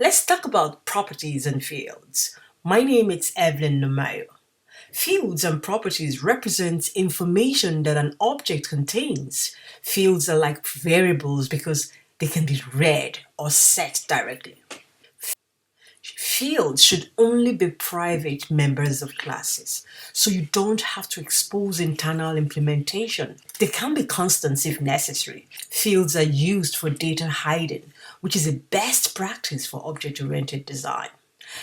Let's talk about properties and fields. My name is Evelyn Nomayo. Fields and properties represent information that an object contains. Fields are like variables because they can be read or set directly. Fields should only be private members of classes, so you don't have to expose internal implementation. They can be constants if necessary. Fields are used for data hiding, which is a best practice for object-oriented design.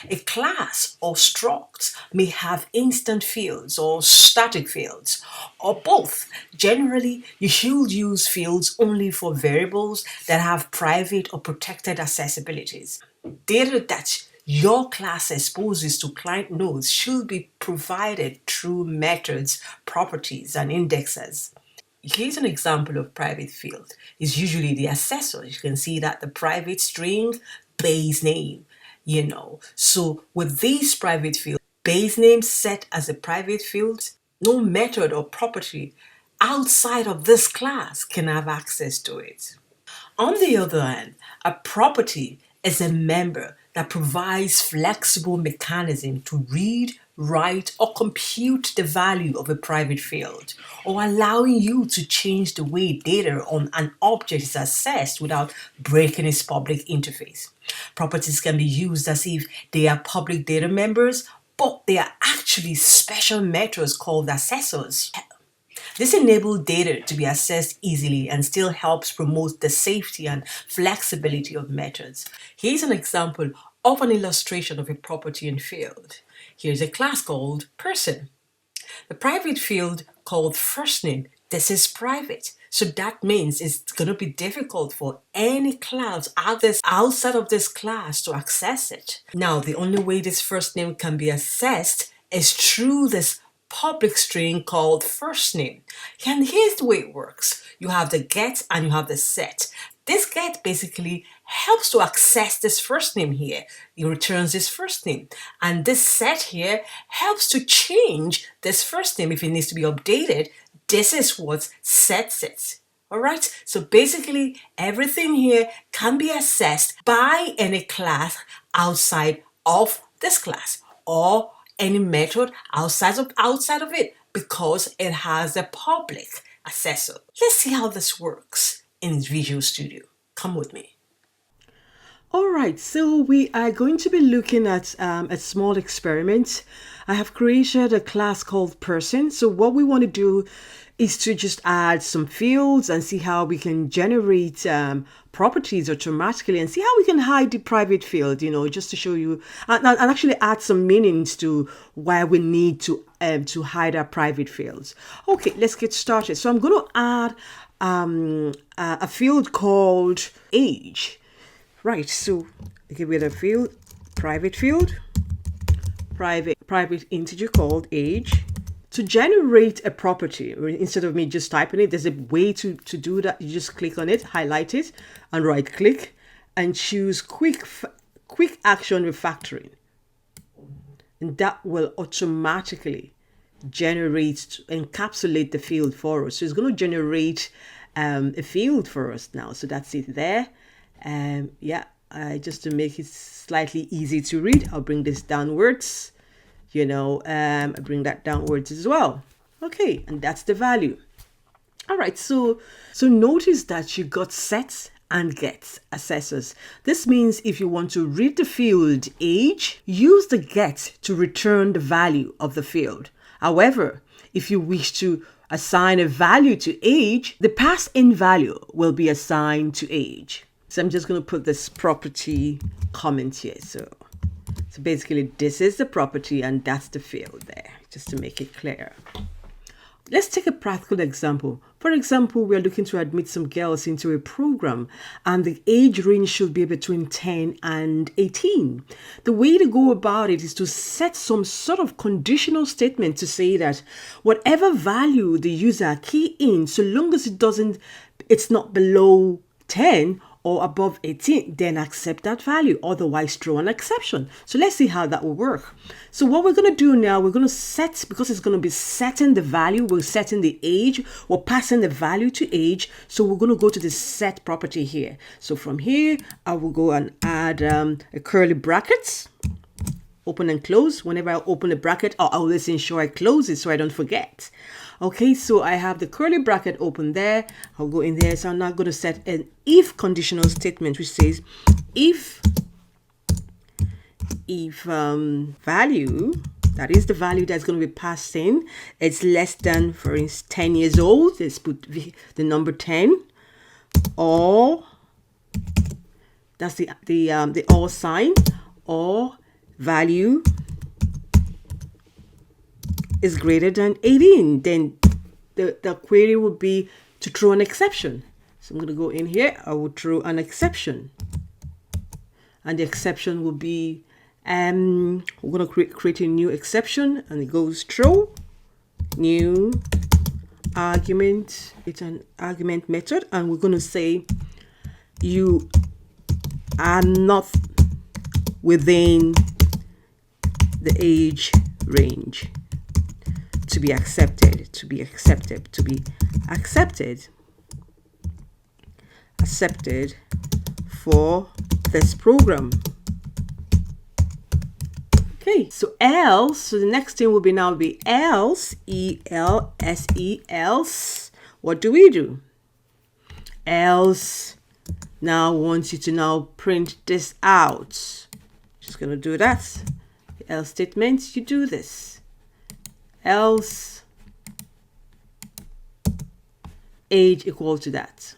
A class or struct may have instant fields or static fields, or both. Generally, you should use fields only for variables that have private or protected accessibilities. Data that your class exposes to client nodes should be provided through methods, properties, and indexes. Here's an example of private field. It's usually the accessor. You can see that the private string base name, So with these private fields, base name set as a private field, no method or property outside of this class can have access to it. On the other hand, a property is a member that provides flexible mechanism to read, write, or compute the value of a private field, or allowing you to change the way data on an object is accessed without breaking its public interface. Properties can be used as if they are public data members, but they are actually special methods called accessors. This enables data to be accessed easily and still helps promote the safety and flexibility of methods. Here's an example of an illustration of a property and field. Here's a class called person. The private field called first name, this is private. So that means it's going to be difficult for any class outside of this class to access it. Now, the only way this first name can be accessed is through this public string called first name. And here's the way it works. You have the get and you have the set. This get basically helps to access this first name here. It returns this first name. And this set here helps to change this first name if it needs to be updated. This is what sets it. All right. So basically everything here can be accessed by any class outside of this class or any method outside of it because it has a public accessor. Let's see how this works in Visual Studio. Come with me. All right, so we are going to be looking at a small experiment. I have created a class called person. So what we want to do is to just add some fields and see how we can generate properties automatically and see how we can hide the private field, just to show you and actually add some meanings to why we need to hide our private fields. Okay, let's get started. So I'm going to add a field called age. Right, so give it a field, private integer called age. To generate a property, instead of me just typing it, there's a way to do that. You just click on it, highlight it, and right click, and choose quick action refactoring. And that will automatically encapsulate the field for us. So it's going to generate a field for us now. So that's it there. Just to make it slightly easy to read, I'll bring this downwards. I bring that downwards as well. Okay, and that's the value. All right, so notice that you got sets and get accessors. This means if you want to read the field age, use the get to return the value of the field. However, if you wish to assign a value to age, the pass-in value will be assigned to age. So I'm just going to put this property comment here. So basically this is the property and that's the field there, just to make it clear. Let's take a practical example. For example, we are looking to admit some girls into a program and the age range should be between 10 and 18. The way to go about it is to set some sort of conditional statement to say that whatever value the user key in, so long as it's not below 10 or above 18, then accept that value. Otherwise, throw an exception. So let's see how that will work. So what we're going to do now, we're going to set, because it's going to be setting the value, we're setting the age, we're passing the value to age. So we're going to go to the set property here. So from here, I will go and add a curly brackets, open and close. Whenever I open a bracket, I'll always ensure I close it so I don't forget. Okay, so I have the curly bracket open there. I'll go in there. So I'm now going to set an if conditional statement, which says if value, that is the value that's going to be passed in, it's less than, for instance, 10 years old. Let's put the number 10, or that's the or sign, or value is greater than 18, then the query would be to throw an exception. So I'm going to go in here, I will throw an exception. And the exception will be, we're going to create a new exception, and it goes throw new argument. It's an argument method, and we're going to say you are not within the age range to be accepted for this program. Okay, so else, so the next thing will be now be else, E-L-S-E, else. What do we do? Else now wants you to now print this out. Just gonna do that. The else statement, you do this. Else age equal to that.